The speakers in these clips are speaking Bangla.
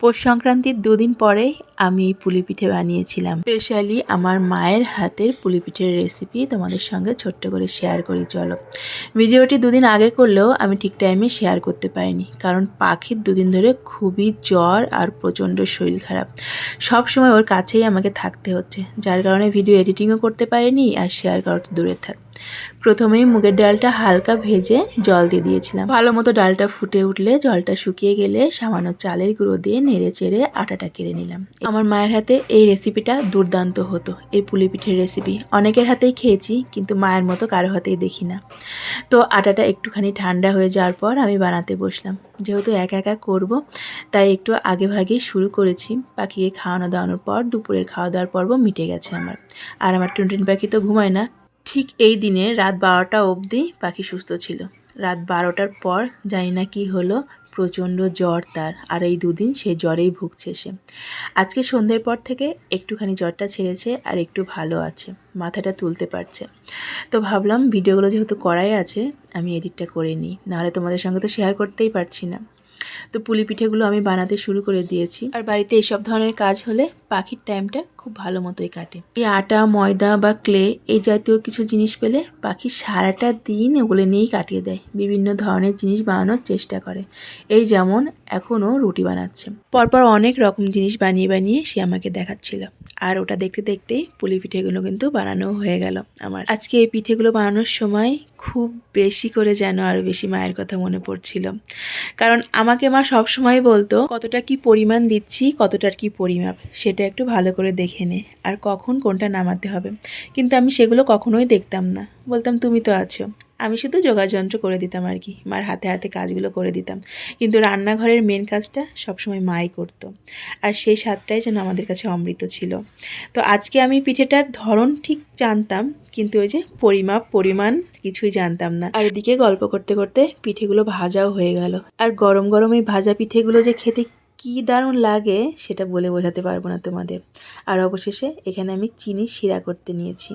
পৌষ সংক্রান্তির দুদিন পরেই আমি পুলি পিঠে বানিয়েছিলাম। স্পেশালি আমার মায়ের হাতের পুলি পিঠের রেসিপি তোমাদের সঙ্গে ছোট্ট করে শেয়ার করি। চলো, ভিডিওটি দুদিন আগে করলেও আমি ঠিক টাইমে শেয়ার করতে পারিনি, কারণ পাখির দুদিন ধরে খুবই জ্বর আর প্রচণ্ড শরীর খারাপ। সব সময় ওর কাছেই আমাকে থাকতে হচ্ছে, যার কারণে ভিডিও এডিটিংও করতে পারিনি আর শেয়ার করা তো দূরে থাক। প্রথমেই মুগের ডালটা হালকা ভেজে জল দিয়ে দিয়েছিলাম। ভালো মতো ডালটা ফুটে উঠলে, জলটা শুকিয়ে গেলে সামান্য চালের গুঁড়ো দিয়ে নেড়ে চেড়ে আটাটা কেড়ে নিলাম। আমার মায়ের হাতে এই রেসিপিটা দুর্দান্ত হতো। এই পুলি পিঠের রেসিপি অনেকের হাতেই খেয়েছি, কিন্তু মায়ের মতো কারো হাতেই দেখি না। তো আটাটা একটুখানি ঠান্ডা হয়ে যাওয়ার পর আমি বানাতে বসলাম। যেহেতু একা একা করব, তাই একটু আগে ভাগেই শুরু করেছি। পাখিকে খাওয়ানো দাওয়ানোর পর দুপুরের খাওয়া দাওয়ার পর্ব মিটে গেছে আমার। আর আমার টুনটুন পাখি তো ঘুমায় না। ঠিক এই দিনে রাত 12টা অবধি পাখি সুস্থ ছিল। রাত 12টার পর জানি না কি হলো, প্রচণ্ড জ্বর তার। আর এই দুদিন সে জ্বরেই ভুগছে সে। আজকে সন্ধ্যের পর থেকে একটুখানি জ্বরটা ছেড়েছে আর একটু ভালো আছে, মাথাটা তুলতে পারছে। তো ভাবলাম ভিডিওগুলো যেহেতু করাই আছে, আমি এডিটটা করে নিই, নাহলে তোমাদের সঙ্গে তো শেয়ার করতেই পারছি না। তো পুলি পিঠেগুলো আমি বানাতে শুরু করে দিয়েছি। আর বাড়িতে এইসব ধরনের কাজ হলে পাখির টাইমটা খুব ভালো মতোই কাটে। এই আটা, ময়দা বা ক্লে এই জাতীয় কিছু জিনিস পেলে পাখি সারাটা দিন ওগুলো নিয়েই কাটিয়ে দেয়। বিভিন্ন ধরনের জিনিস বানানোর চেষ্টা করে। এই যেমন এখনও রুটি বানাচ্ছে। পরপর অনেক রকম জিনিস বানিয়ে বানিয়ে সে আমাকে দেখাচ্ছিল। আর ওটা দেখতে দেখতেই পুলি পিঠেগুলো কিন্তু বানানো হয়ে গেল আমার। আজকে এই পিঠেগুলো বানানোর সময় খুব বেশি করে যেন আরও বেশি মায়ের কথা মনে পড়ছিল। কারণ আমাকে মা সব সময় বলতো, কতটা কি পরিমাণ দিচ্ছি, কতটার কি পরিমাপ, সেটা একটু ভালো করে দেখে নে, আর কখন কোনটা নামাতে হবে। কিন্তু আমি সেগুলো কখনোই দেখতাম না। বলতাম তুমি তো আছো। আমি শুধু যোগাযন্ত্র করে দিতাম আর কি, মার হাতে হাতে কাজগুলো করে দিতাম। কিন্তু রান্নাঘরের মেন কাজটা সবসময় মাই করতো। আর সেই স্বাদটাই যেন আমাদের কাছে অমৃত ছিল। তো আজকে আমি পিঠেটার ধরন ঠিক জানতাম, কিন্তু ওই যে পরিমাণ কিছুই জানতাম না। আর এদিকে গল্প করতে করতে পিঠেগুলো ভাজাও হয়ে গেল। আর গরম গরম এই ভাজা পিঠেগুলো যে খেতে কি দারুণ লাগে সেটা বলে বোঝাতে পারবো না তোমাদের। আর অবশেষে এখানে আমি চিনির শিরা করতে নিয়েছি।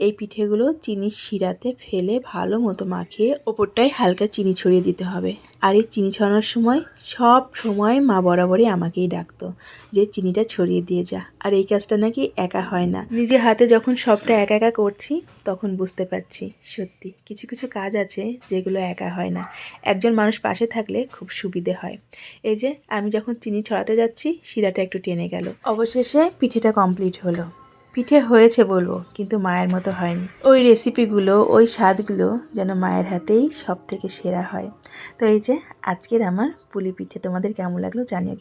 এই পিঠেগুলো চিনির শিরাতে ফেলে ভালো মতো মাখিয়ে ওপরটায় হালকা চিনি ছড়িয়ে দিতে হবে। আর এই চিনি ছড়ানোর সময় সব সময় মা বরাবরই আমাকেই ডাকতো যে চিনিটা ছড়িয়ে দিয়ে যা। আর এই কাজটা নাকি একা হয় না, নিজে হাতে যখন সবটা একা একা করছি তখন বুঝতে পারছি সত্যি কিছু কিছু কাজ আছে যেগুলো একা হয় না, একজন মানুষ পাশে থাকলে খুব সুবিধে হয়। এই যে আমি যখন চিনি ছড়াতে যাচ্ছি, শিরাটা একটু টেনে গেল। অবশেষে পিঠেটা কমপ্লিট হলো। পিঠে হয়েছে বলবো, কিন্তু মায়ের মতো হয়নি। ওই রেসিপিগুলো, ওই স্বাদগুলো যেন মায়ের হাতেই সব থেকে সেরা হয়। তো এই যে আজকের আমার পুলি পিঠে, তোমাদের কেমন লাগলো জানিও।